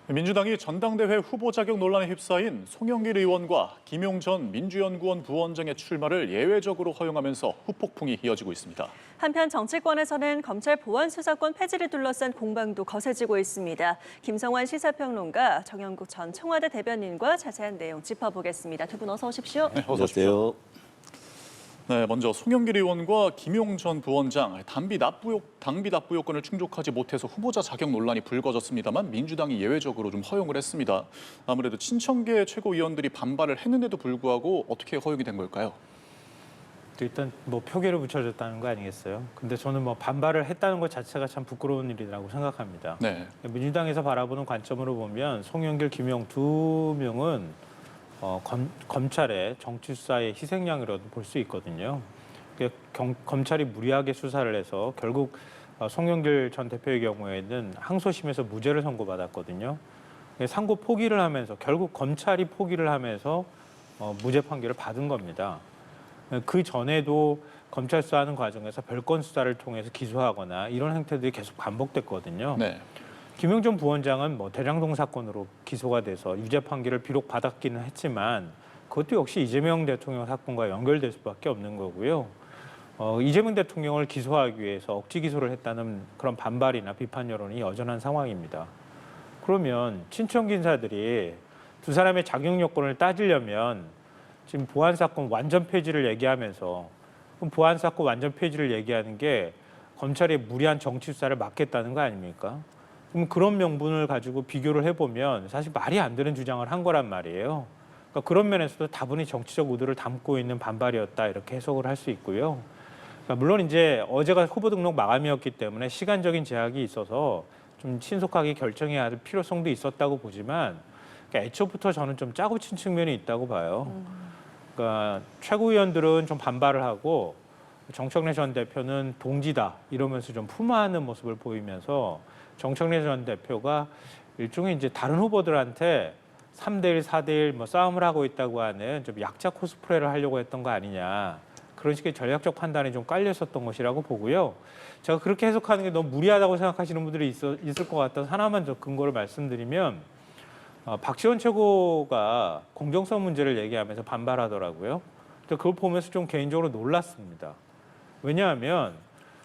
민주당이 전당대회 후보 자격 논란에 휩싸인 송영길 의원과 김용 전 민주연구원 부원장의 출마를 예외적으로 허용하면서 후폭풍이 이어지고 있습니다. 한편 정치권에서는 검찰 보안 수사권 폐지를 둘러싼 공방도 거세지고 있습니다. 김성환 시사평론가, 정영국 전 청와대 대변인과 자세한 내용 짚어보겠습니다. 두 분 어서 오십시오. 네, 어서 오십시오. 네, 먼저 송영길 의원과 김용 전 부원장 당비 납부 요건을 충족하지 못해서 후보자 자격 논란이 불거졌습니다만 민주당이 예외적으로 좀 허용을 했습니다. 아무래도 친청계 최고위원들이 반발을 했는데도 불구하고 어떻게 허용이 된 걸까요? 일단 뭐 표결을 붙여줬다는 거 아니겠어요? 근데 저는 뭐 반발을 했다는 것 자체가 참 부끄러운 일이라고 생각합니다. 네. 민주당에서 바라보는 관점으로 보면 송영길, 김용 두 명은 검찰의 정치 수사의 희생양이라도 볼 수 있거든요. 검찰이 무리하게 수사를 해서 결국 송영길 전 대표의 경우에는 항소심에서 무죄를 선고받았거든요. 상고 포기를 하면서 결국 검찰이 포기를 하면서 무죄 판결을 받은 겁니다. 그 전에도 검찰 수사하는 과정에서 별건 수사를 통해서 기소하거나 이런 행태들이 계속 반복됐거든요. 네. 김용 전 부원장은 뭐 대장동 사건으로 기소가 돼서 유죄 판결을 비록 받았기는 했지만 그것도 역시 이재명 대통령 사건과 연결될 수밖에 없는 거고요. 이재명 대통령을 기소하기 위해서 억지 기소를 했다는 그런 반발이나 비판 여론이 여전한 상황입니다. 그러면 친청기 인사들이 두 사람의 자격 요건을 따지려면 지금 보안 사건 완전 폐지를 얘기하면서 그럼 보안 사건 완전 폐지를 얘기하는 게 검찰의 무리한 정치 수사를 막겠다는 거 아닙니까? 그럼 그런 명분을 가지고 비교를 해보면 사실 말이 안 되는 주장을 한 거란 말이에요. 그러니까 그런 면에서도 다분히 정치적 의도를 담고 있는 반발이었다 이렇게 해석을 할 수 있고요. 그러니까 물론 이제 어제가 후보 등록 마감이었기 때문에 시간적인 제약이 있어서 좀 신속하게 결정해야 할 필요성도 있었다고 보지만 그러니까 애초부터 저는 좀 짜고 친 측면이 있다고 봐요. 그러니까 최고위원들은 좀 반발을 하고 정청래 전 대표는 동지다 이러면서 좀 품어하는 모습을 보이면서 정청래 전 대표가 일종의 이제 다른 후보들한테 3대1, 4대1 뭐 싸움을 하고 있다고 하는 좀 약자 코스프레를 하려고 했던 거 아니냐. 그런 식의 전략적 판단이 좀 깔려 있었던 것이라고 보고요. 제가 그렇게 해석하는 게 너무 무리하다고 생각하시는 분들이 있을 것 같아서 하나만 좀 근거를 말씀드리면 박지원 최고가 공정성 문제를 얘기하면서 반발하더라고요. 그걸 보면서 좀 개인적으로 놀랐습니다. 왜냐하면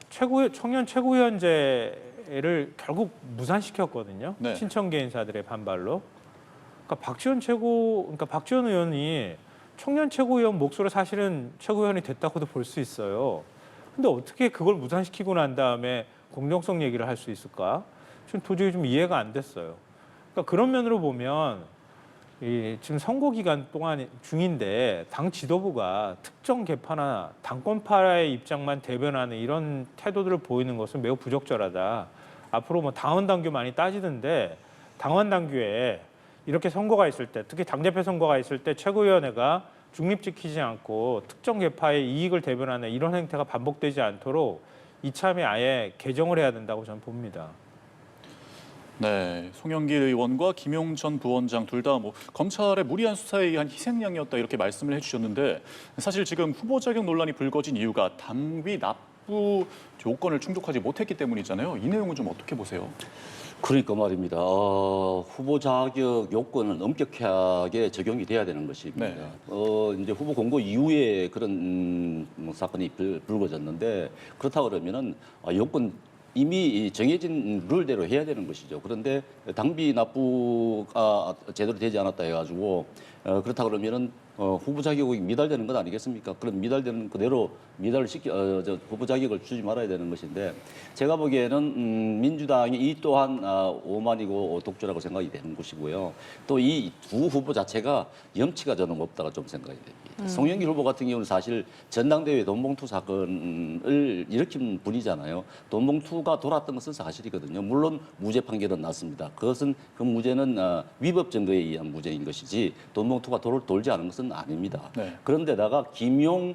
청년 최고위원제를 결국 무산시켰거든요. 네. 친청계 인사들의 반발로. 그러니까 박지원 의원이 청년 최고위원 몫으로 사실은 최고위원이 됐다고도 볼 수 있어요. 근데 어떻게 그걸 무산시키고 난 다음에 공정성 얘기를 할 수 있을까? 좀 도저히 좀 이해가 안 됐어요. 그러니까 그런 면으로 보면 지금 선거 기간 동안 중인데 당 지도부가 특정 계파나 당권파의 입장만 대변하는 이런 태도들을 보이는 것은 매우 부적절하다. 앞으로 뭐 당원 당규 많이 따지던데 당원 당규에 이렇게 선거가 있을 때, 특히 당대표 선거가 있을 때 최고위원회가 중립 지키지 않고 특정 계파의 이익을 대변하는 이런 행태가 반복되지 않도록 이참에 아예 개정을 해야 된다고 저는 봅니다. 네, 송영길 의원과 김용 전 부원장 둘 다 뭐 검찰의 무리한 수사에 의한 희생양이었다 이렇게 말씀을 해주셨는데 사실 지금 후보 자격 논란이 불거진 이유가 당비 납부 요건을 충족하지 못했기 때문이잖아요. 이 내용은 좀 어떻게 보세요? 그러니까 말입니다. 후보 자격 요건은 엄격하게 적용이 돼야 되는 것입니다. 네. 이제 후보 공고 이후에 그런 사건이 불거졌는데 그렇다 그러면은 요건 이미 정해진 룰대로 해야 되는 것이죠. 그런데 당비 납부가 제대로 되지 않았다 해가지고 그렇다 그러면은 후보 자격이 미달되는 것 아니겠습니까? 그럼 미달되는 그대로 후보 자격을 주지 말아야 되는 것인데 제가 보기에는 민주당이 이 또한 오만이고 독주라고 생각이 되는 것이고요. 또 이 두 후보 자체가 염치가 저는 없다가 좀 생각이 됩니다. 송영길 후보 같은 경우는 사실 전당대회 돈봉투 사건을 일으킨 분이잖아요. 돈봉투가 돌았던 것은 사실이거든요. 물론 무죄 판결은 났습니다. 그 무죄는 위법 증거에 의한 무죄인 것이지 돈봉투가 돌지 않은 것은 아닙니다. 네. 그런데다가 김용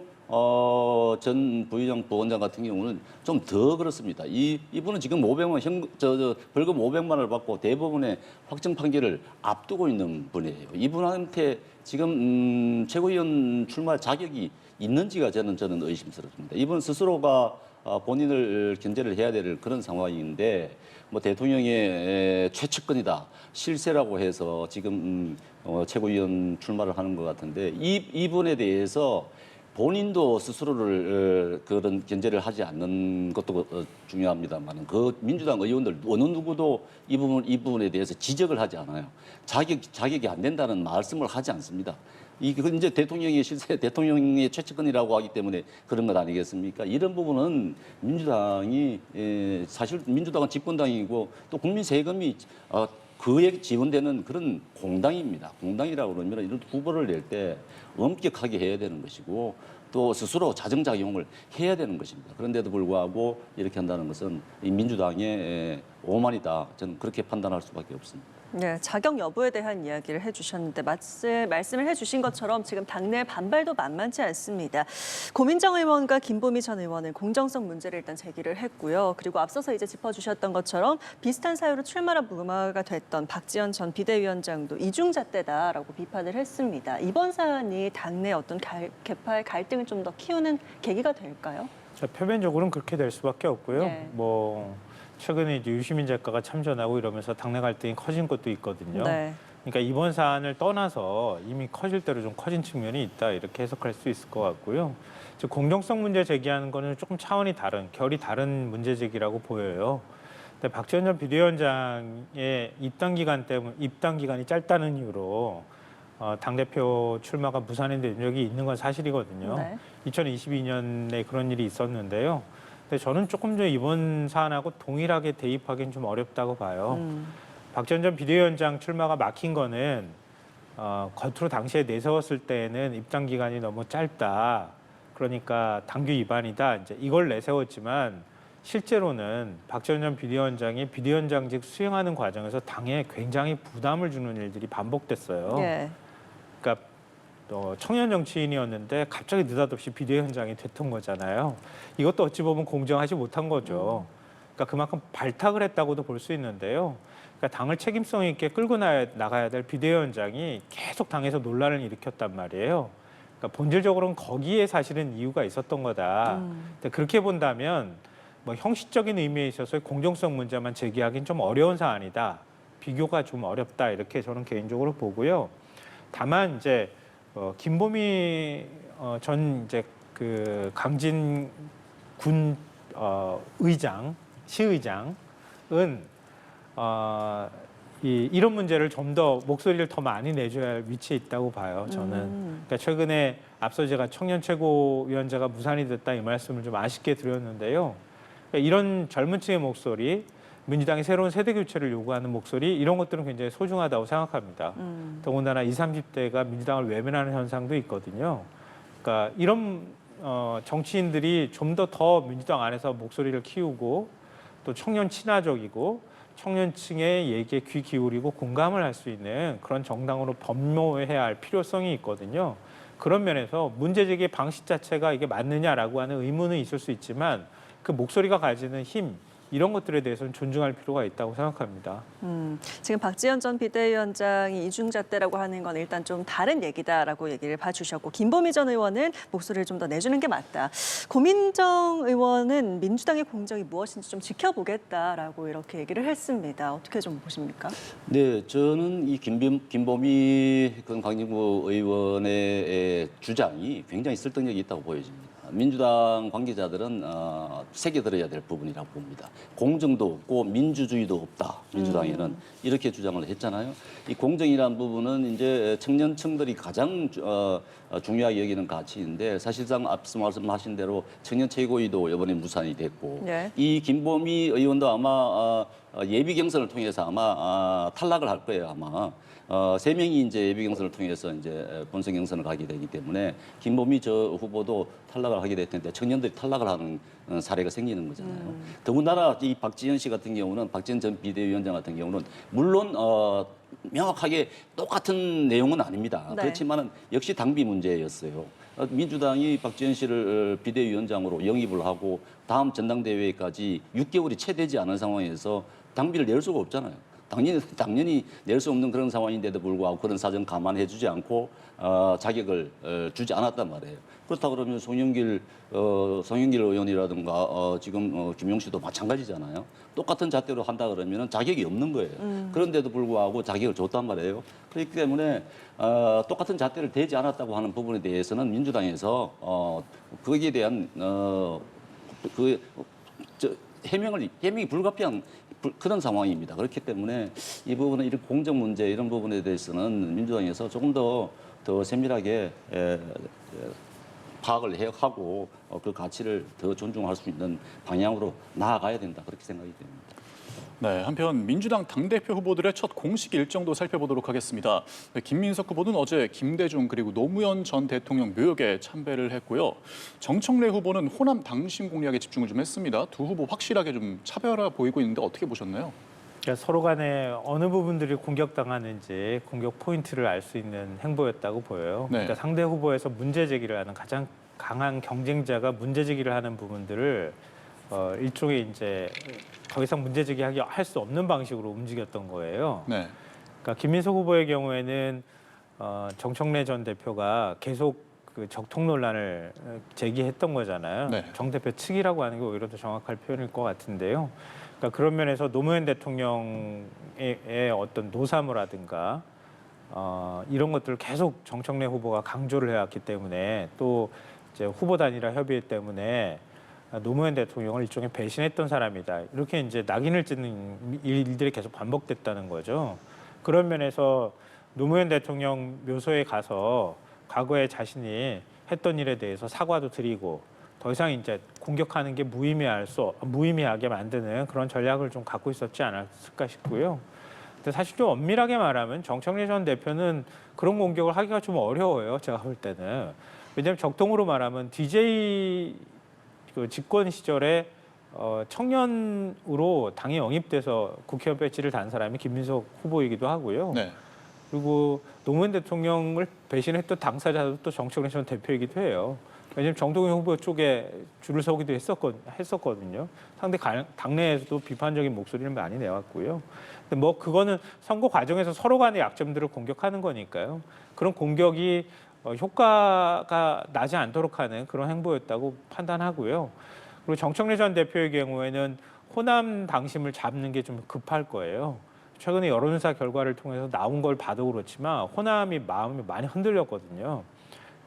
전 부원장 같은 경우는 좀 더 그렇습니다. 이분은 지금 500만 벌금 500만 원을 받고 대법원의 확정 판결을 앞두고 있는 분이에요. 이분한테 지금 최고위원 출마 자격이 있는지가 저는 의심스럽습니다. 이분 스스로가 본인을 견제를 해야 될 그런 상황인데 뭐 대통령의 최측근이다 실세라고 해서 지금 최고위원 출마를 하는 것 같은데 이분에 대해서 본인도 스스로를 그런 견제를 하지 않는 것도 중요합니다만 그 민주당 의원들 어느 누구도 이 부분에 대해서 지적을 하지 않아요. 자격이 안 된다는 말씀을 하지 않습니다. 이건 이제 대통령의 실세, 대통령의 최측근이라고 하기 때문에 그런 것 아니겠습니까? 이런 부분은 민주당이 사실 민주당은 집권당이고 또 국민 세금이 그에 지원되는 그런 공당입니다. 공당이라고 그러면 이런 후보를 낼 때 엄격하게 해야 되는 것이고 또 스스로 자정작용을 해야 되는 것입니다. 그런데도 불구하고 이렇게 한다는 것은 이 민주당의 오만이다. 저는 그렇게 판단할 수밖에 없습니다. 네, 자격 여부에 대한 이야기를 해주셨는데 말씀을 해주신 것처럼 지금 당내 반발도 만만치 않습니다. 고민정 의원과 김보미 전 의원은 공정성 문제를 일단 제기를 했고요. 그리고 앞서서 이제 짚어주셨던 것처럼 비슷한 사유로 출마가 무마가 됐던 박지원 전 비대위원장도 이중잣대다라고 비판을 했습니다. 이번 사안이 당내 어떤 개파의 갈등을 좀 더 키우는 계기가 될까요? 자, 표면적으로는 그렇게 될 수밖에 없고요. 네. 뭐 최근에 이제 유시민 작가가 참전하고 이러면서 당내 갈등이 커진 것도 있거든요. 네. 그러니까 이번 사안을 떠나서 이미 커질 대로 좀 커진 측면이 있다 이렇게 해석할 수 있을 것 같고요. 즉 공정성 문제 제기하는 거는 조금 차원이 다른, 결이 다른 문제 제기라고 보여요. 근데 박지원 전 비대위원장의 입당 기간이 짧다는 이유로 당대표 출마가 무산이 된 적이 있는 건 사실이거든요. 네. 2022년에 그런 일이 있었는데요. 근데 저는 조금 전 이번 사안하고 동일하게 대입하기는 좀 어렵다고 봐요. 박지원 전 비대위원장 출마가 막힌 거는 겉으로 당시에 내세웠을 때에는 입당 기간이 너무 짧다. 그러니까 당규 위반이다. 이제 이걸 내세웠지만 실제로는 박지원 전 비대위원장이 비대위원장직 수행하는 과정에서 당에 굉장히 부담을 주는 일들이 반복됐어요. 예. 그러니까 청년 정치인이었는데 갑자기 느닷없이 비대위원장이 됐던 거잖아요. 이것도 어찌 보면 공정하지 못한 거죠. 그러니까 그만큼 발탁을 했다고도 볼 수 있는데요. 그러니까 당을 책임성 있게 끌고 나가야 될 비대위원장이 계속 당에서 논란을 일으켰단 말이에요. 그러니까 본질적으로는 거기에 사실은 이유가 있었던 거다. 근데 그렇게 본다면 뭐 형식적인 의미에 있어서 공정성 문제만 제기하기는 좀 어려운 사안이다. 비교가 좀 어렵다. 이렇게 저는 개인적으로 보고요. 다만 이제 김보미 전 이제 그 강진 군 시의장은 이런 문제를 좀 더 목소리를 더 많이 내줘야 할 위치에 있다고 봐요. 저는. 그러니까 최근에 앞서 제가 청년 최고위원자가 무산이 됐다 이 말씀을 좀 아쉽게 드렸는데요. 그러니까 이런 젊은 층의 목소리, 민주당의 새로운 세대 교체를 요구하는 목소리 이런 것들은 굉장히 소중하다고 생각합니다. 더군다나 20, 30대가 민주당을 외면하는 현상도 있거든요. 그러니까 이런 정치인들이 좀 더 민주당 안에서 목소리를 키우고 또 청년 친화적이고 청년층의 얘기에 귀 기울이고 공감을 할 수 있는 그런 정당으로 법무해야 할 필요성이 있거든요. 그런 면에서 문제 제기의 방식 자체가 이게 맞느냐라고 하는 의문은 있을 수 있지만 그 목소리가 가지는 힘 이런 것들에 대해서는 존중할 필요가 있다고 생각합니다. 지금 박지원 전 비대위원장이 이중잣대라고 하는 건 일단 좀 다른 얘기다라고 얘기를 봐주셨고 김보미 전 의원은 목소리를 좀 더 내주는 게 맞다. 고민정 의원은 민주당의 공정이 무엇인지 좀 지켜보겠다라고 이렇게 얘기를 했습니다. 어떻게 좀 보십니까? 네, 저는 이 김보미 강진구 의원의 주장이 굉장히 설득력이 있다고 보여집니다. 민주당 관계자들은 새겨들어야 될 부분이라고 봅니다. 공정도 없고 민주주의도 없다. 민주당에는 이렇게 주장을 했잖아요. 이 공정이라는 부분은 이제 청년층들이 가장 중요하게 여기는 가치인데 사실상 앞서 말씀하신 대로 청년 최고위도 이번에 무산이 됐고 네. 이 김보미 의원도 아마 예비 경선을 통해서 아마 탈락을 할 거예요. 아마. 3명이 이제 예비 경선을 통해서 이제 본선 경선을 가게 되기 때문에 김보미 저 후보도 탈락을 하게 될 텐데 청년들이 탈락을 하는 사례가 생기는 거잖아요. 더군다나 이 박지원 씨 같은 경우는 박지원 전 비대위원장 같은 경우는 물론 명확하게 똑같은 내용은 아닙니다. 네. 그렇지만은 역시 당비 문제였어요. 민주당이 박지원 씨를 비대위원장으로 영입을 하고 다음 전당대회까지 6개월이 채 되지 않은 상황에서 당비를 낼 수가 없잖아요. 당연히 낼 수 없는 그런 상황인데도 불구하고 그런 사정 감안해주지 않고 자격을 주지 않았단 말이에요. 그렇다 그러면 송영길 의원이라든가 지금 김용씨도 마찬가지잖아요. 똑같은 잣대로 한다 그러면 자격이 없는 거예요. 그런데도 불구하고 자격을 줬단 말이에요. 그렇기 때문에 똑같은 잣대를 대지 않았다고 하는 부분에 대해서는 민주당에서 거기에 대한 해명이 불가피한 그런 상황입니다. 그렇기 때문에 이 부분은 이런 공정 문제 이런 부분에 대해서는 민주당에서 조금 더 세밀하게 파악을 하고 그 가치를 더 존중할 수 있는 방향으로 나아가야 된다. 그렇게 생각이 됩니다. 네, 한편 민주당 당대표 후보들의 첫 공식 일정도 살펴보도록 하겠습니다. 네, 김민석 후보는 어제 김대중 그리고 노무현 전 대통령 묘역에 참배를 했고요. 정청래 후보는 호남 당심 공략에 집중을 좀 했습니다. 두 후보 확실하게 좀 차별화 보이고 있는데 어떻게 보셨나요? 그러니까 서로 간에 어느 부분들이 공격당하는지 공격 포인트를 알 수 있는 행보였다고 보여요. 네. 그러니까 상대 후보에서 문제 제기를 하는 가장 강한 경쟁자가 문제 제기를 하는 부분들을 일종의 이제 더 이상 문제 제기하기 할 수 없는 방식으로 움직였던 거예요. 네. 그러니까 김민석 후보의 경우에는 정청래 전 대표가 계속 그 적통 논란을 제기했던 거잖아요. 네. 정 대표 측이라고 하는 게 오히려 더 정확할 표현일 것 같은데요. 그러니까 그런 면에서 노무현 대통령의 어떤 노사모라든가 이런 것들을 계속 정청래 후보가 강조를 해왔기 때문에 또 이제 후보 단일화 협의 때문에 노무현 대통령을 일종의 배신했던 사람이다. 이렇게 이제 낙인을 찍는 일들이 계속 반복됐다는 거죠. 그런 면에서 노무현 대통령 묘소에 가서 과거에 자신이 했던 일에 대해서 사과도 드리고 더 이상 이제 공격하는 게 무의미하게 만드는 그런 전략을 좀 갖고 있었지 않았을까 싶고요. 근데 사실 좀 엄밀하게 말하면 정청래 전 대표는 그런 공격을 하기가 좀 어려워요. 제가 볼 때는. 왜냐하면 적통으로 말하면 DJ 그 집권 시절에 청년으로 당에 영입돼서 국회의원 배지를 단 사람이 김민석 후보이기도 하고요. 네. 그리고 노무현 대통령을 배신했던 당사자도 또 정청래 전 대표이기도 해요. 왜냐하면 정동영 후보 쪽에 줄을 서기도 했었거든요. 상대 당내에서도 비판적인 목소리를 많이 내왔고요. 근데 뭐 그거는 선거 과정에서 서로 간의 약점들을 공격하는 거니까요. 그런 공격이 효과가 나지 않도록 하는 그런 행보였다고 판단하고요. 그리고 정청래 전 대표의 경우에는 호남 당심을 잡는 게 좀 급할 거예요. 최근에 여론조사 결과를 통해서 나온 걸 봐도 그렇지만 호남이 마음이 많이 흔들렸거든요.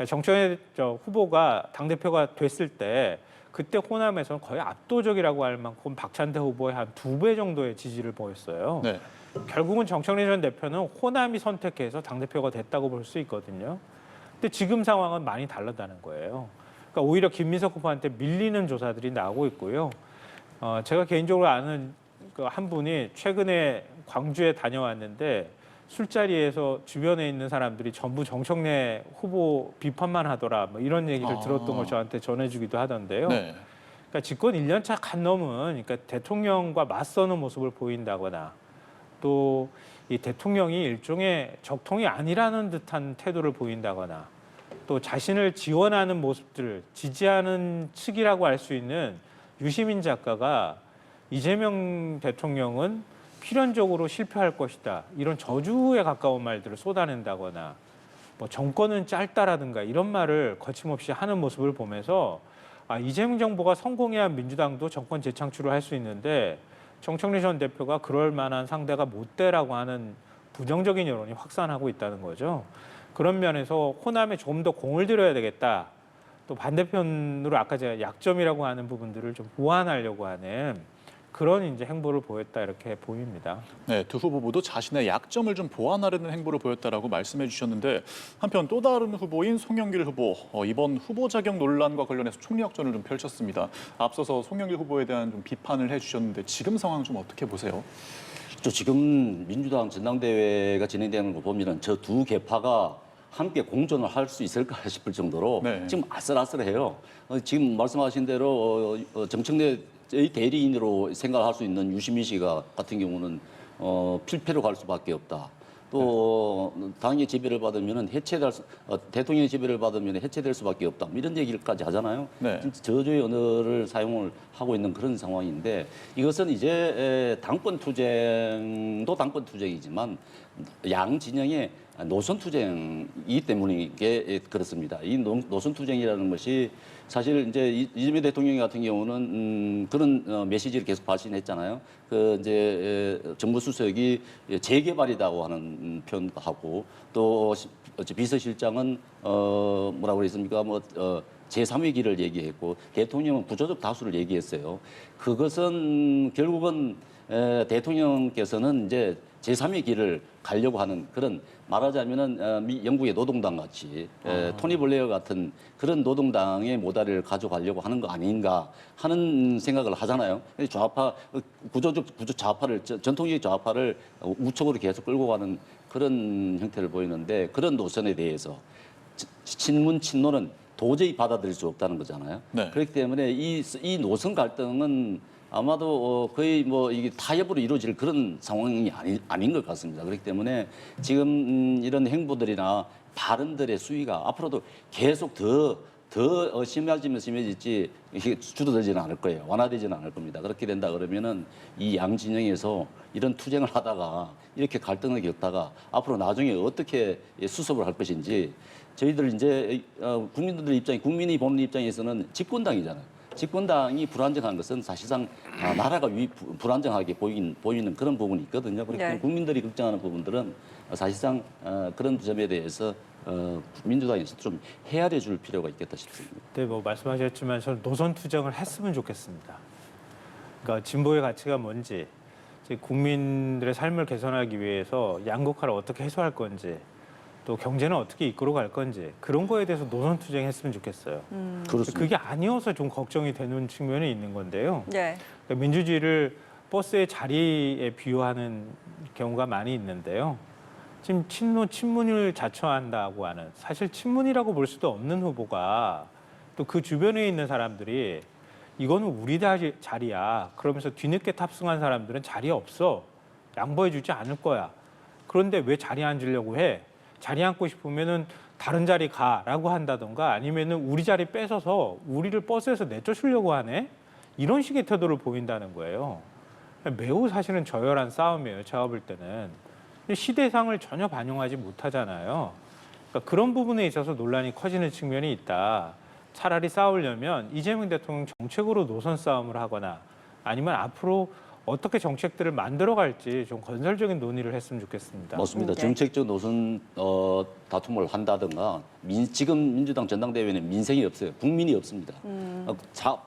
정청래 후보가 당대표가 됐을 때 그때 호남에서는 거의 압도적이라고 할 만큼 박찬대 후보의 한 2배 정도의 지지를 보였어요. 네. 결국은 정청래 전 대표는 호남이 선택해서 당대표가 됐다고 볼 수 있거든요. 근데 지금 상황은 많이 다르다는 거예요. 그러니까 오히려 김민석 후보한테 밀리는 조사들이 나오고 있고요. 제가 개인적으로 아는 그 한 분이 최근에 광주에 다녀왔는데 술자리에서 주변에 있는 사람들이 전부 정청래 후보 비판만 하더라 뭐 이런 얘기를 들었던 걸 저한테 전해주기도 하던데요. 네. 그러니까 집권 1년차 간 넘은 그러니까 대통령과 맞서는 모습을 보인다거나 또 이 대통령이 일종의 적통이 아니라는 듯한 태도를 보인다거나 또 자신을 지원하는 모습들을 지지하는 측이라고 할 수 있는 유시민 작가가 이재명 대통령은 필연적으로 실패할 것이다. 이런 저주에 가까운 말들을 쏟아낸다거나 뭐 정권은 짧다라든가 이런 말을 거침없이 하는 모습을 보면서 이재명 정부가 성공해야 민주당도 정권 재창출을 할 수 있는데 정청래 전 대표가 그럴 만한 상대가 못 되라고 하는 부정적인 여론이 확산하고 있다는 거죠. 그런 면에서 호남에 조금 더 공을 들여야 되겠다. 또 반대편으로 아까 제가 약점이라고 하는 부분들을 좀 보완하려고 하는 그런 이제 행보를 보였다 이렇게 보입니다. 네, 두 후보 모두 자신의 약점을 좀 보완하려는 행보를 보였다라고 말씀해 주셨는데 한편 또 다른 후보인 송영길 후보 이번 후보 자격 논란과 관련해서 총력전을 좀 펼쳤습니다. 앞서서 송영길 후보에 대한 좀 비판을 해주셨는데 지금 상황 좀 어떻게 보세요? 지금 민주당 전당대회가 진행되는 거 보면은 저 두 계파가 함께 공존을 할 수 있을까 싶을 정도로 네. 지금 아슬아슬해요. 지금 말씀하신 대로 정청래의 대리인으로 생각할 수 있는 유시민 씨가 같은 경우는 필패로 갈 수밖에 없다. 또 당의 지배를 받으면 대통령의 지배를 받으면 해체될 수밖에 없다. 뭐 이런 얘기까지 하잖아요. 네. 진짜 저주의 언어를 사용을 하고 있는 그런 상황인데 이것은 이제 당권 투쟁도 당권 투쟁이지만 양 진영의 노선 투쟁이기 때문에 그렇습니다. 이 노선 투쟁이라는 것이 사실 이제 이재명 대통령 같은 경우는 그런 메시지를 계속 발신했잖아요. 그 이제 정부 수석이 재개발이라고 하는 표현도 하고 또 비서실장은 뭐라고 그랬습니까? 제3의 길을 얘기했고 대통령은 부조적 다수를 얘기했어요. 그것은 결국은 대통령께서는 이제 제3의 길을 가려고 하는 그런 말하자면은 영국의 노동당 같이 토니 블레어 같은 그런 노동당의 모델을 가져가려고 하는 거 아닌가 하는 생각을 하잖아요. 좌파 구조 좌파를 전통적 좌파를 우측으로 계속 끌고 가는 그런 형태를 보이는데 그런 노선에 대해서 친문 친노는 도저히 받아들일 수 없다는 거잖아요. 네. 그렇기 때문에 이 노선 갈등은 아마도 거의 뭐 이게 타협으로 이루어질 그런 상황이 아닌 것 같습니다. 그렇기 때문에 지금 이런 행보들이나 발언들의 수위가 앞으로도 계속 더 심해지면 심해질지 이게 줄어들지는 않을 거예요. 완화되지는 않을 겁니다. 그렇게 된다 그러면은 이 양 진영에서 이런 투쟁을 하다가 이렇게 갈등을 겪다가 앞으로 나중에 어떻게 수습을 할 것인지 저희들 이제 국민이 보는 입장에서는 집권당이잖아요. 집권당이 불안정한 것은 사실상 나라가 불안정하게 보이는 그런 부분이 있거든요. 그렇기 때문에 네. 국민들이 걱정하는 부분들은 사실상 그런 점에 대해서 민주당에서 좀 헤아려 줄 필요가 있겠다 싶습니다. 네, 뭐 말씀하셨지만 저는 노선 투쟁을 했으면 좋겠습니다. 그러니까 진보의 가치가 뭔지, 이제 국민들의 삶을 개선하기 위해서 양극화를 어떻게 해소할 건지, 또 경제는 어떻게 이끌어 갈 건지 그런 거에 대해서 노선 투쟁했으면 좋겠어요. 그렇습니다. 그게 아니어서 좀 걱정이 되는 측면이 있는 건데요. 네. 그러니까 민주주의를 버스의 자리에 비유하는 경우가 많이 있는데요. 지금 친문을 자처한다고 하는 사실 친문이라고 볼 수도 없는 후보가 또 그 주변에 있는 사람들이 이거는 우리 자리야. 그러면서 뒤늦게 탑승한 사람들은 자리 없어. 양보해주지 않을 거야. 그런데 왜 자리 앉으려고 해? 자리 앉고 싶으면은 다른 자리 가라고 한다던가 아니면은 우리 자리 뺏어서 우리를 버스에서 내쫓으려고 하네. 이런 식의 태도를 보인다는 거예요. 매우 사실은 저열한 싸움이에요. 제가 볼 때는. 시대상을 전혀 반영하지 못하잖아요. 그러니까 그런 부분에 있어서 논란이 커지는 측면이 있다. 차라리 싸우려면 이재명 대통령 정책으로 노선 싸움을 하거나 아니면 앞으로 어떻게 정책들을 만들어갈지 좀 건설적인 논의를 했으면 좋겠습니다. 맞습니다. 네. 정책적 노선 다툼을 한다든가 지금 민주당 전당대회는 민생이 없어요. 국민이 없습니다.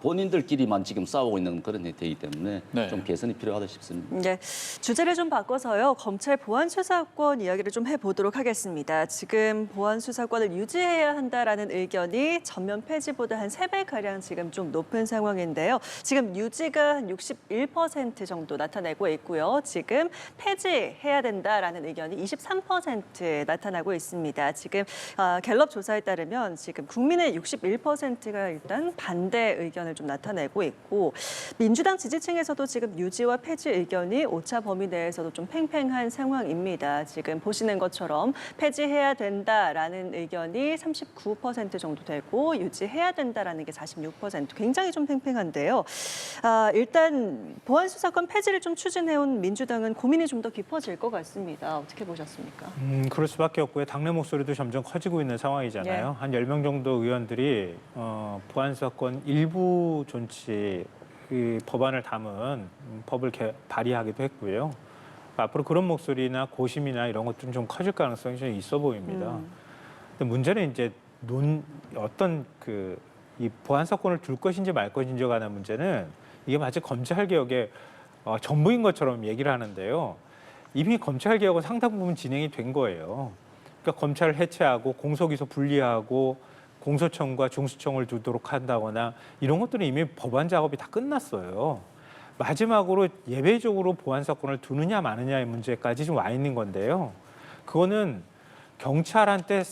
본인들끼리만 지금 싸우고 있는 그런 형태이기 때문에 네. 좀 개선이 필요하다 싶습니다. 네, 주제를 좀 바꿔서요. 검찰 보안 수사권 이야기를 좀 해보도록 하겠습니다. 지금 보안 수사권을 유지해야 한다라는 의견이 전면 폐지보다 한 3배 가량 지금 좀 높은 상황인데요. 지금 유지가 한 61% 정도 나타내고 있고요. 지금 폐지해야 된다라는 의견이 23% 나타나고 있습니다. 지금 갤럽 조사에 따르면 지금 국민의 61%가 일단 반대 의견을 좀 나타내고 있고 민주당 지지층에서도 지금 유지와 폐지 의견이 오차 범위 내에서도 좀 팽팽한 상황입니다. 지금 보시는 것처럼 폐지해야 된다라는 의견이 39% 정도 되고 유지해야 된다라는 게 46%. 굉장히 좀 팽팽한데요. 일단 보안 수사권 폐지를 좀 추진해온 민주당은 고민이 좀 더 깊어질 것 같습니다. 어떻게 보셨습니까? 그럴 수밖에 없고요. 당내 목소리도 점점 커지고 있는 상황이잖아요. 네. 한 10명 정도 의원들이 보안 수사권 일부 존치 법안을 담은 법을 발의하기도 했고요. 앞으로 그런 목소리나 고심이나 이런 것들은 좀 커질 가능성이 좀 있어 보입니다. 근데 문제는 이제 어떤 이 보안 사건을 둘 것인지 말 것인지에 관한 문제는 이게 마치 검찰 개혁의 전부인 것처럼 얘기를 하는데요. 이미 검찰 개혁은 상당 부분 진행이 된 거예요. 그러니까 검찰을 해체하고 공소기소 분리하고 공소청과 중수청을 두도록 한다거나 이런 것들은 이미 법안 작업이 다 끝났어요. 마지막으로 예외적으로 보안 사건을 두느냐 마느냐의 문제까지 좀 와 있는 건데요. 그거는 경찰한테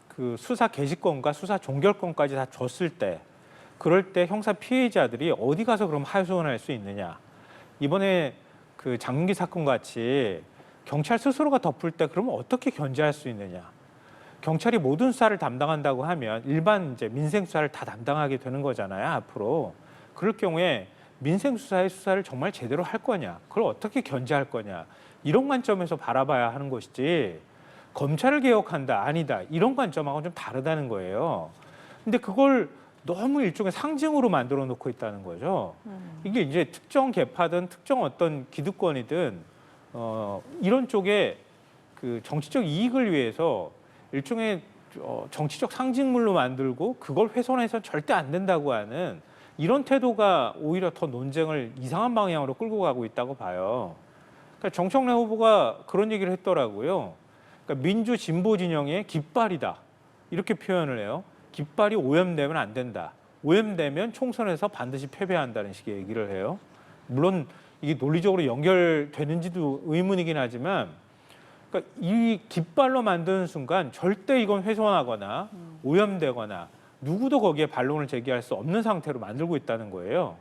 그 수사 개시권과 수사 종결권까지 다 줬을 때 그럴 때 형사 피해자들이 어디 가서 그럼 하소연할 수 있느냐. 이번에 그 장윤기 사건 같이 경찰 스스로가 덮을 때 그러면 어떻게 견제할 수 있느냐? 경찰이 모든 수사를 담당한다고 하면 일반 이제 민생 수사를 다 담당하게 되는 거잖아요, 앞으로. 그럴 경우에 민생 수사의 수사를 정말 제대로 할 거냐? 그걸 어떻게 견제할 거냐? 이런 관점에서 바라봐야 하는 것이지. 검찰을 개혁한다, 아니다. 이런 관점하고는 좀 다르다는 거예요. 근데 그걸 너무 일종의 상징으로 만들어 놓고 있다는 거죠. 이게 이제 특정 계파든 특정 어떤 기득권이든 이런 쪽에 그 정치적 이익을 위해서 일종의 정치적 상징물로 만들고 그걸 훼손해서 절대 안 된다고 하는 이런 태도가 오히려 더 논쟁을 이상한 방향으로 끌고 가고 있다고 봐요. 그러니까 정청래 후보가 그런 얘기를 했더라고요. 그러니까 민주 진보 진영의 깃발이다. 이렇게 표현을 해요. 깃발이 오염되면 안 된다. 오염되면 총선에서 반드시 패배한다는 식의 얘기를 해요. 물론 이게 논리적으로 연결되는지도 의문이긴 하지만 그러니까 이 깃발로 만드는 순간 절대 이건 훼손하거나 오염되거나 누구도 거기에 반론을 제기할 수 없는 상태로 만들고 있다는 거예요.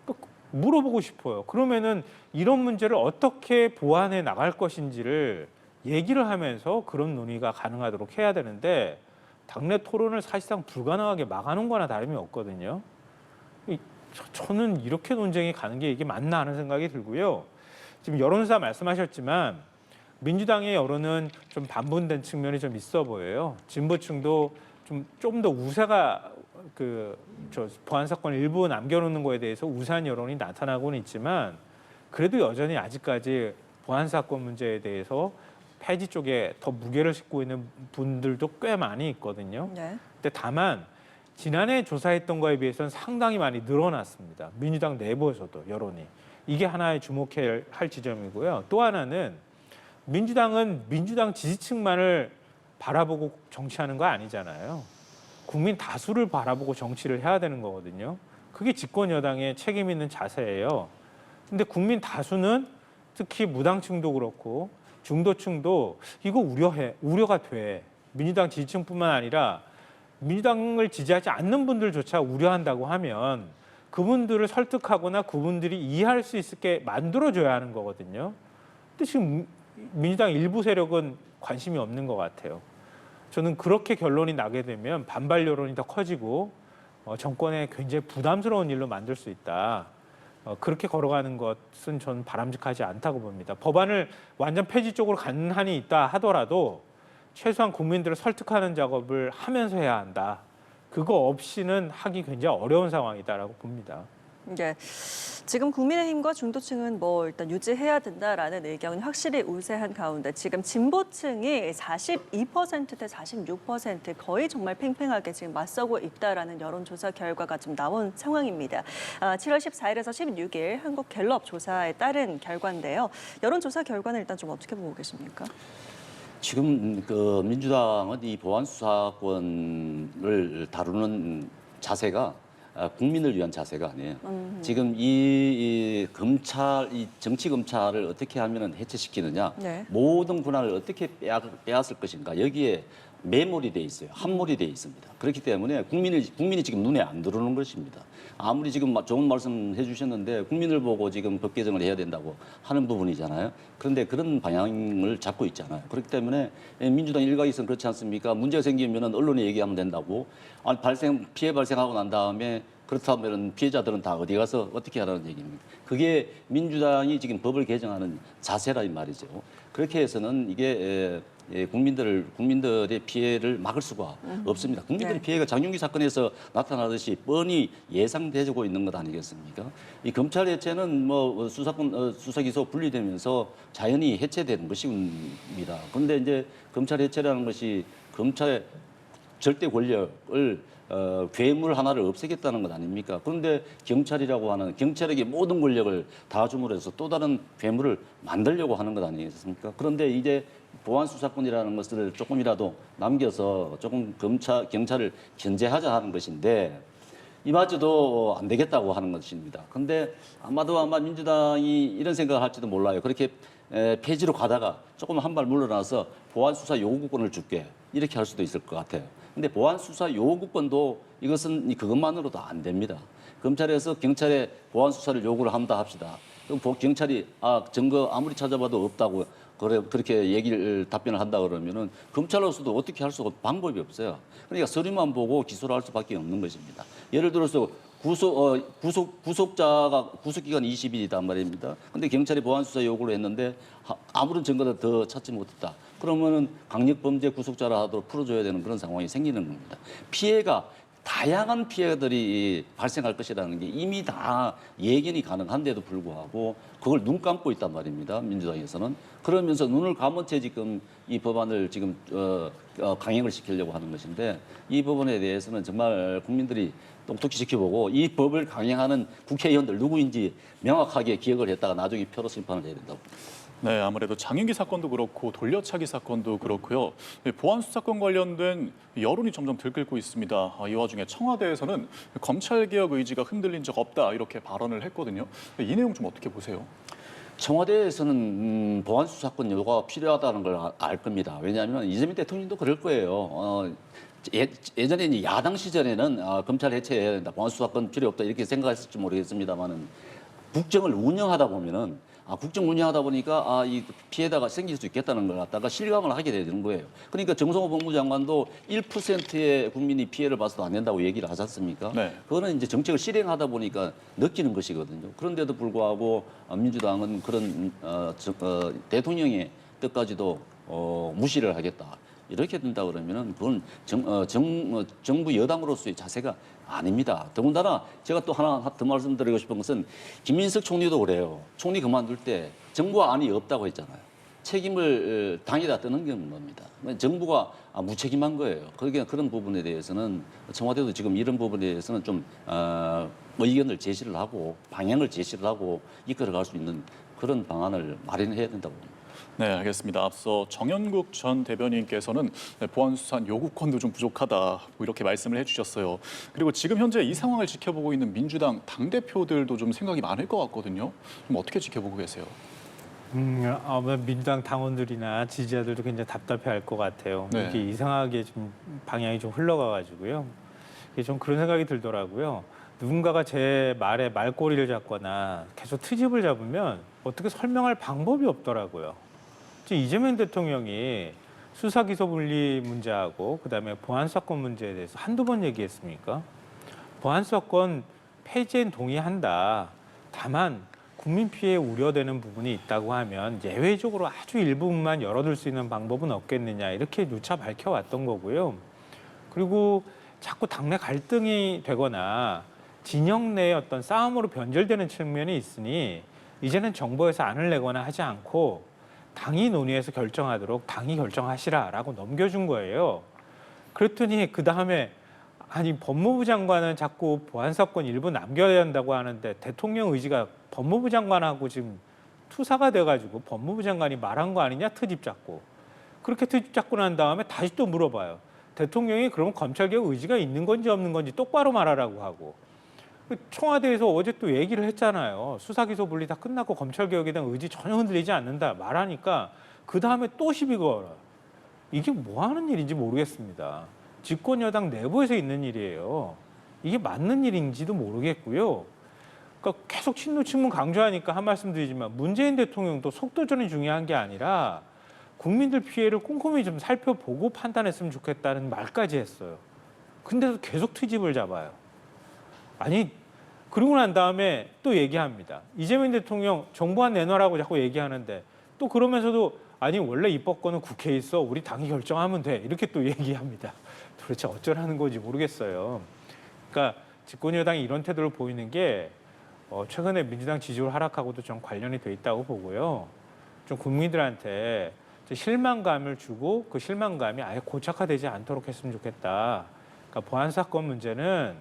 그러니까 물어보고 싶어요. 그러면은 이런 문제를 어떻게 보완해 나갈 것인지를 얘기를 하면서 그런 논의가 가능하도록 해야 되는데 당내 토론을 사실상 불가능하게 막아놓은 거나 다름이 없거든요. 저는 이렇게 논쟁이 가는 게 이게 맞나 하는 생각이 들고요. 지금 여론조사 말씀하셨지만 민주당의 여론은 좀 반분된 측면이 좀 있어 보여요. 진보층도 좀 더 우세가 보안 사건 일부 남겨놓는 거에 대해서 우세한 여론이 나타나고는 있지만 그래도 여전히 아직까지 보안 사건 문제에 대해서 폐지 쪽에 더 무게를 싣고 있는 분들도 꽤 많이 있거든요. 네. 근데 다만 지난해 조사했던 거에 비해서는 상당히 많이 늘어났습니다. 민주당 내부에서도 여론이. 이게 하나의 주목해야 할 지점이고요. 또 하나는 민주당은 민주당 지지층만을 바라보고 정치하는 거 아니잖아요. 국민 다수를 바라보고 정치를 해야 되는 거거든요. 그게 집권 여당의 책임 있는 자세예요. 근데 국민 다수는 특히 무당층도 그렇고 중도층도 이거 우려가 돼. 민주당 지지층뿐만 아니라 민주당을 지지하지 않는 분들조차 우려한다고 하면 그분들을 설득하거나 그분들이 이해할 수 있게 만들어줘야 하는 거거든요. 근데 지금 민주당 일부 세력은 관심이 없는 것 같아요. 저는 그렇게 결론이 나게 되면 반발 여론이 더 커지고 정권에 굉장히 부담스러운 일로 만들 수 있다. 그렇게 걸어가는 것은 저는 바람직하지 않다고 봅니다. 법안을 완전 폐지 쪽으로 가는 한이 있다 하더라도 최소한 국민들을 설득하는 작업을 하면서 해야 한다. 그거 없이는 하기 굉장히 어려운 상황이다라고 봅니다. 네. 지금 국민의힘과 중도층은 일단 유지해야 된다라는 의견이 확실히 우세한 가운데 지금 진보층이 42%대 46% 거의 정말 팽팽하게 지금 맞서고 있다라는 여론조사 결과가 좀 나온 상황입니다. 7월 14일에서 16일 한국 갤럽 조사에 따른 결과인데요. 여론조사 결과는 일단 좀 어떻게 보고 계십니까? 지금 그 민주당은 이 보안 수사권을 다루는 자세가 국민을 위한 자세가 아니에요. 지금 이 정치 검찰을 어떻게 하면 해체시키느냐, 네. 모든 권한을 어떻게 빼앗을 것인가 여기에 매몰이 돼 있어요. 함몰이 돼 있습니다. 그렇기 때문에 국민이 지금 눈에 안 들어오는 것입니다. 아무리 지금 좋은 말씀 해주셨는데 국민을 보고 지금 법 개정을 해야 된다고 하는 부분이잖아요. 그런데 그런 방향을 잡고 있잖아요. 그렇기 때문에 민주당 일각에서는 그렇지 않습니까? 문제가 생기면 언론에 얘기하면 된다고. 피해 발생하고 난 다음에 그렇다면 피해자들은 다 어디 가서 어떻게 하라는 얘기입니까? 그게 민주당이 지금 법을 개정하는 자세라 이 말이죠. 그렇게 해서는 이게 국민들의 피해를 막을 수가 없습니다. 국민들의 네. 피해가 장윤기 사건에서 나타나듯이 뻔히 예상되고 있는 것 아니겠습니까? 이 검찰 해체는 수사 기소 분리되면서 자연히 해체되는 것입니다. 그런데 이제 검찰 해체라는 것이 검찰의 절대 권력을 괴물 하나를 없애겠다는 것 아닙니까? 그런데 경찰이라고 하는 경찰에게 모든 권력을 다 줌으로 해서 또 다른 괴물을 만들려고 하는 것 아니겠습니까? 그런데 이제 보안 수사권이라는 것을 조금이라도 남겨서 조금 경찰을 견제하자 하는 것인데 이마저도 안 되겠다고 하는 것입니다. 그런데 아마 민주당이 이런 생각을 할지도 몰라요. 그렇게 폐지로 가다가 조금 한 발 물러나서 보안 수사 요구권을 줄게 이렇게 할 수도 있을 것 같아요. 근데 보안 수사 요구권도 이것은 그것만으로도 안 됩니다. 검찰에서 경찰에 보안 수사를 요구를 한다 합시다. 그럼 경찰이 증거 아무리 찾아봐도 없다고 그렇게 얘기를 답변을 한다 그러면은 검찰로서도 어떻게 할 수가 방법이 없어요. 그러니까 서류만 보고 기소를 할 수밖에 없는 것입니다. 예를 들어서 구속자가 구속 기간 20일이단 말입니다. 근데 경찰이 보안 수사 요구를 했는데 아무런 증거를 더 찾지 못했다. 그러면은 강력 범죄 구속자라 하도록 풀어줘야 되는 그런 상황이 생기는 겁니다. 피해가 다양한 피해들이 발생할 것이라는 게 이미 다 예견이 가능한데도 불구하고 그걸 눈 감고 있단 말입니다. 민주당에서는. 그러면서 눈을 감은 채 지금 이 법안을 지금 강행을 시키려고 하는 것인데 이 법안에 대해서는 정말 국민들이 똑똑히 지켜보고 이 법을 강행하는 국회의원들 누구인지 명확하게 기억을 했다가 나중에 표로 심판을 해야 된다고. 네, 아무래도 장윤기 사건도 그렇고 돌려차기 사건도 그렇고요. 보안 수사권 관련된 여론이 점점 들끓고 있습니다. 이 와중에 청와대에서는 검찰 개혁 의지가 흔들린 적 없다 이렇게 발언을 했거든요. 이 내용 좀 어떻게 보세요? 청와대에서는 보안 수사권 요구가 필요하다는 걸 알 겁니다. 왜냐하면 이재명 대통령도 그럴 거예요. 예전에 이제 야당 시절에는 검찰 해체해야 된다, 보안 수사권 필요 없다 이렇게 생각했을지 모르겠습니다만은 국정을 운영하다 보면은 국정 운영하다 보니까 이 피해다가 생길 수 있겠다는 걸 갖다가 실감을 하게 되는 거예요. 그러니까 정성호 법무장관도 1%의 국민이 피해를 봐서도 안 된다고 얘기를 하지 않습니까? 네. 그거는 이제 정책을 실행하다 보니까 느끼는 것이거든요. 그런데도 불구하고 민주당은 그런 대통령의 뜻까지도 무시를 하겠다. 이렇게 된다 그러면은 그건 정부 여당으로서의 자세가 아닙니다. 더군다나 제가 또 하나 더 말씀드리고 싶은 것은 김민석 총리도 그래요. 총리 그만둘 때 정부가 안이 없다고 했잖아요. 책임을 당에다 떠넘기는 겁니다. 정부가 무책임한 거예요. 그러니까 그런 부분에 대해서는 청와대도 지금 이런 부분에 대해서는 좀 의견을 제시를 하고 방향을 제시를 하고 이끌어갈 수 있는 그런 방안을 마련해야 된다고 봅니다. 네, 알겠습니다. 앞서 정연국 전 대변인께서는 보안 수사 요구권도 좀 부족하다 뭐 이렇게 말씀을 해주셨어요. 그리고 지금 현재 이 상황을 지켜보고 있는 민주당 당 대표들도 좀 생각이 많을 것 같거든요. 좀 어떻게 지켜보고 계세요? 민주당 당원들이나 지지자들도 굉장히 답답해할 것 같아요. 네. 이게 이상하게 좀 방향이 좀 흘러가가지고요. 이게 좀 그런 생각이 들더라고요. 누군가가 제 말에 말꼬리를 잡거나 계속 트집을 잡으면 어떻게 설명할 방법이 없더라고요. 지금 이재명 대통령이 수사 기소 분리 문제하고 그다음에 보안 사건 문제에 대해서 한두 번 얘기했습니까? 보안 사건 폐지엔 동의한다. 다만 국민 피해 우려되는 부분이 있다고 하면 예외적으로 아주 일부분만 열어둘 수 있는 방법은 없겠느냐 이렇게 누차 밝혀왔던 거고요. 그리고 자꾸 당내 갈등이 되거나 진영 내의 어떤 싸움으로 변절되는 측면이 있으니 이제는 정부에서 안을 내거나 하지 않고 당이 논의해서 결정하도록 당이 결정하시라라고 넘겨준 거예요. 그랬더니 그 다음에 아니 법무부 장관은 자꾸 보안 사건 일부 남겨야 한다고 하는데 대통령 의지가 법무부 장관하고 지금 투사가 돼가지고 법무부 장관이 말한 거 아니냐 트집 잡고 그렇게 트집 잡고 난 다음에 다시 또 물어봐요. 대통령이 그러면 검찰개혁 의지가 있는 건지 없는 건지 똑바로 말하라고 하고 청와대에서 어제 또 얘기를 했잖아요. 수사기소 분리 다 끝났고 검찰개혁에 대한 의지 전혀 흔들리지 않는다 말하니까 그 다음에 또 시비 걸어요. 이게 뭐 하는 일인지 모르겠습니다. 집권 여당 내부에서 있는 일이에요. 이게 맞는 일인지도 모르겠고요. 그러니까 계속 친노 친문 강조하니까 한 말씀 드리지만 문재인 대통령도 속도전이 중요한 게 아니라 국민들 피해를 꼼꼼히 좀 살펴보고 판단했으면 좋겠다는 말까지 했어요. 근데도 계속 트집을 잡아요. 아니 그러고 난 다음에 또 얘기합니다. 이재명 대통령 정부안 내놔라고 자꾸 얘기하는데 또 그러면서도 아니 원래 입법권은 국회에 있어 우리 당이 결정하면 돼 이렇게 또 얘기합니다. 도대체 어쩌라는 건지 모르겠어요. 그러니까 집권 여당이 이런 태도를 보이는 게 최근에 민주당 지지율 하락하고도 좀 관련이 돼 있다고 보고요. 좀 국민들한테 실망감을 주고 그 실망감이 아예 고착화되지 않도록 했으면 좋겠다. 그러니까 보안 사건 문제는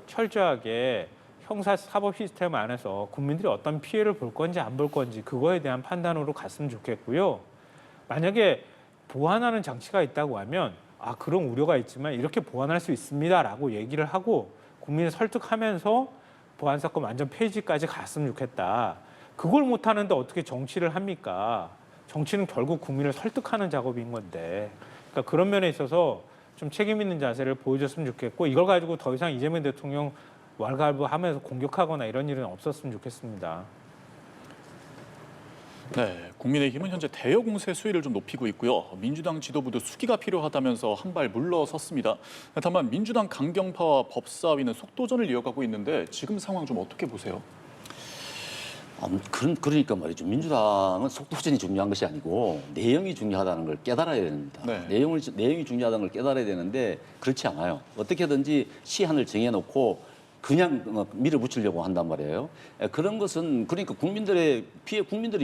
철저하게 형사 사법 시스템 안에서 국민들이 어떤 피해를 볼 건지 안 볼 건지 그거에 대한 판단으로 갔으면 좋겠고요. 만약에 보완하는 장치가 있다고 하면 그런 우려가 있지만 이렇게 보완할 수 있습니다라고 얘기를 하고 국민을 설득하면서 보안 사건 완전 폐지까지 갔으면 좋겠다. 그걸 못 하는데 어떻게 정치를 합니까? 정치는 결국 국민을 설득하는 작업인 건데. 그러니까 그런 면에 있어서 좀 책임 있는 자세를 보여줬으면 좋겠고 이걸 가지고 더 이상 이재명 대통령 왈가왈부하면서 공격하거나 이런 일은 없었으면 좋겠습니다. 네, 국민의힘은 현재 대여 공세 수위를 좀 높이고 있고요. 민주당 지도부도 수기가 필요하다면서 한 발 물러섰습니다. 다만 민주당 강경파와 법사위는 속도전을 이어가고 있는데 지금 상황 좀 어떻게 보세요? 그러니까 말이죠. 민주당은 속도전이 중요한 것이 아니고 내용이 중요하다는 걸 깨달아야 됩니다. 네. 내용이 중요하다는 걸 깨달아야 되는데 그렇지 않아요. 어떻게든지 시한을 정해놓고 그냥 밀어붙이려고 한단 말이에요. 그런 것은 그러니까 국민들이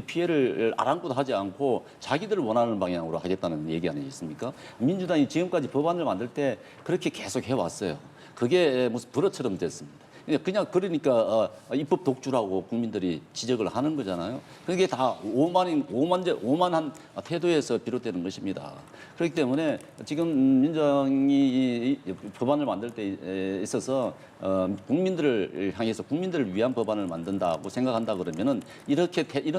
피해를 아랑곳 하지 않고 자기들 원하는 방향으로 하겠다는 얘기 아니겠습니까? 민주당이 지금까지 법안을 만들 때 그렇게 계속 해왔어요. 그게 무슨 버릇처럼 됐습니다. 그러니까 입법 독주라고 국민들이 지적을 하는 거잖아요. 그게 다 오만한 태도에서 비롯되는 것입니다. 그렇기 때문에 지금 민주당이 이 법안을 만들 때 있어서 국민들을 향해서 국민들을 위한 법안을 만든다고 생각한다 그러면은 이런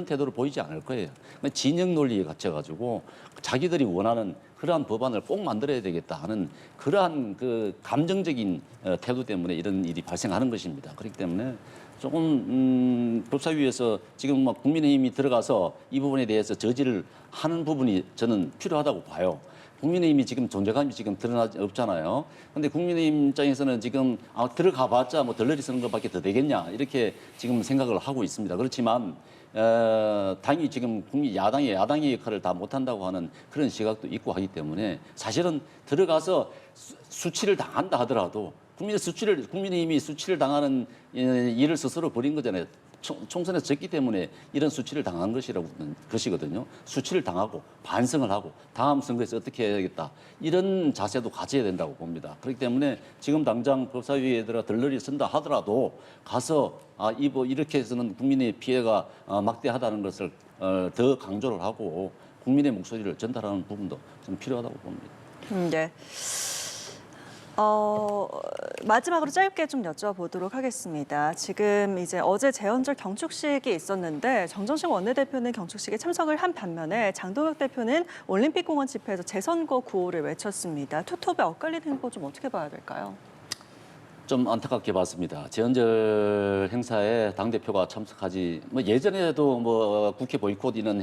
태도를 보이지 않을 거예요. 진영 논리에 갇혀가지고 자기들이 원하는 그러한 법안을 꼭 만들어야 되겠다 하는 그러한 그 감정적인 태도 때문에 이런 일이 발생하는 것입니다. 그렇기 때문에 조금 법사위에서 지금 막 국민의힘이 들어가서 이 부분에 대해서 저지를 하는 부분이 저는 필요하다고 봐요. 국민의힘이 지금 존재감이 지금 드러나지 없잖아요. 근데 국민의힘 입장에서는 지금 들어가봤자 뭐 덜러리 쓰는 것밖에 더 되겠냐 이렇게 지금 생각을 하고 있습니다. 그렇지만 당이 지금 야당의 역할을 다 못한다고 하는 그런 시각도 있고 하기 때문에 사실은 들어가서 수치를 당한다 하더라도 국민의힘이 수치를 당하는 일을 스스로 벌인 거잖아요. 총선에서 졌기 때문에 이런 수치를 당한 것이거든요. 수치를 당하고 반성을 하고 다음 선거에서 어떻게 해야겠다. 이런 자세도 가져야 된다고 봅니다. 그렇기 때문에 지금 당장 법사위에 들어 덜러리 쓴다 하더라도 가서 이렇게 해서는 국민의 피해가 막대하다는 것을 더 강조를 하고 국민의 목소리를 전달하는 부분도 좀 필요하다고 봅니다. 네. 마지막으로 짧게 좀 여쭤보도록 하겠습니다. 지금 이제 어제 재헌절 경축식이 있었는데 정정식 원내대표는 경축식에 참석을 한 반면에 장동혁 대표는 올림픽공원 집회에서 재선거 구호를 외쳤습니다. 투톱에 엇갈린 행보 좀 어떻게 봐야 될까요? 좀 안타깝게 봤습니다. 재헌절 행사에 당대표가 참석하지, 예전에도 국회 보이콧 이런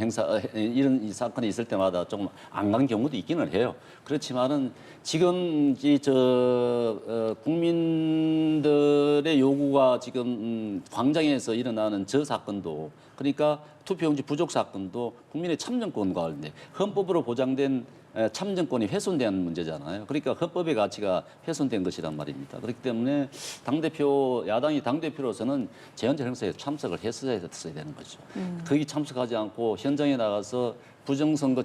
사건이 있을 때마다 좀 안 간 경우도 있기는 해요. 그렇지만은 지금 국민들의 요구가 지금 광장에서 일어나는 저 사건도 그러니까 투표용지 부족 사건도 국민의 참정권과 관련된 헌법으로 보장된 참정권이 훼손된 문제잖아요. 그러니까 헌법의 가치가 훼손된 것이란 말입니다. 그렇기 때문에 야당이 당대표로서는 재헌절 행사에 참석을 했어야 되는 거죠. 거기 참석하지 않고 현장에 나가서 부정선거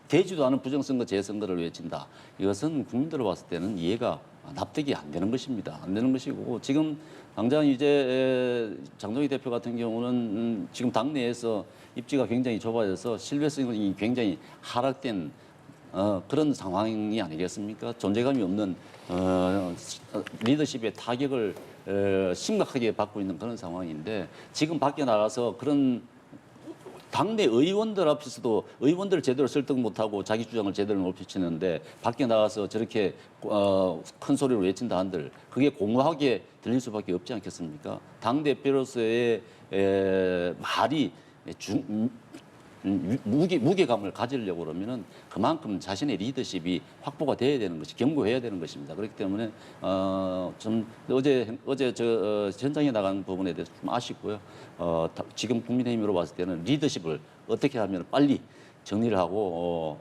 되지도 않은 부정선거 재선거를 외친다. 이것은 국민들로 봤을 때는 이해가 납득이 안 되는 것입니다. 안 되는 것이고 지금 당장 이제 장동희 대표 같은 경우는 지금 당내에서 입지가 굉장히 좁아져서 신뢰성이 굉장히 하락된 그런 상황이 아니겠습니까? 존재감이 없는 리더십의 타격을 심각하게 받고 있는 그런 상황인데 지금 밖에 나가서 그런 당내 의원들 앞에서도 의원들을 제대로 설득 못하고 자기 주장을 제대로 못 펼치는데 밖에 나가서 저렇게 큰 소리로 외친다 한들 그게 공허하게 들릴 수밖에 없지 않겠습니까? 당대표로서의 말이 무게감을 가지려고 그러면은 그만큼 자신의 리더십이 확보가 돼야 되는 것이 견고해야 되는 것입니다. 그렇기 때문에 좀 어제 현장에 나간 부분에 대해서 좀 아쉽고요. 지금 국민의힘으로 봤을 때는 리더십을 어떻게 하면 빨리 정리를 하고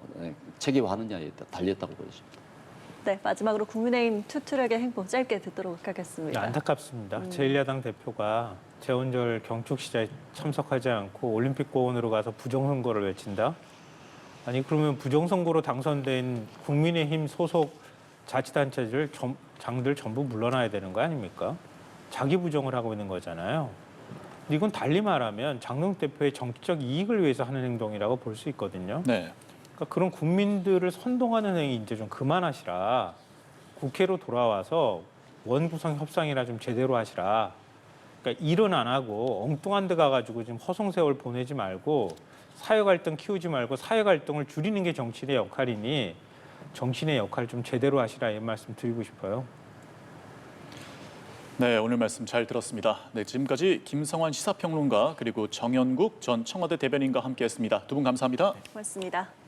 체계화하느냐에 달렸다고 보여집니다. 네, 마지막으로 국민의힘 투트랙의 행보 짧게 듣도록 하겠습니다. 안타깝습니다. 제1야당 대표가 재헌절 경축식에 참석하지 않고 올림픽공원으로 가서 부정선거를 외친다? 아니 그러면 부정선거로 당선된 국민의힘 소속 자치단체들 장들 전부 물러나야 되는 거 아닙니까? 자기 부정을 하고 있는 거잖아요. 이건 달리 말하면 장동혁 대표의 정치적 이익을 위해서 하는 행동이라고 볼 수 있거든요. 네. 그러니까 그런 국민들을 선동하는 행위 이제 좀 그만하시라. 국회로 돌아와서 원구성 협상이나 좀 제대로 하시라. 그러니까 일은 안 하고 엉뚱한 데 가가지고 지금 허송세월 보내지 말고 사회 갈등 키우지 말고 사회 갈등을 줄이는 게 정치인의 역할이니 정치인의 역할 좀 제대로 하시라 이 말씀 드리고 싶어요. 네, 오늘 말씀 잘 들었습니다. 네, 지금까지 김성환 시사평론가 그리고 정연국 전 청와대 대변인과 함께했습니다. 두 분 감사합니다. 고맙습니다.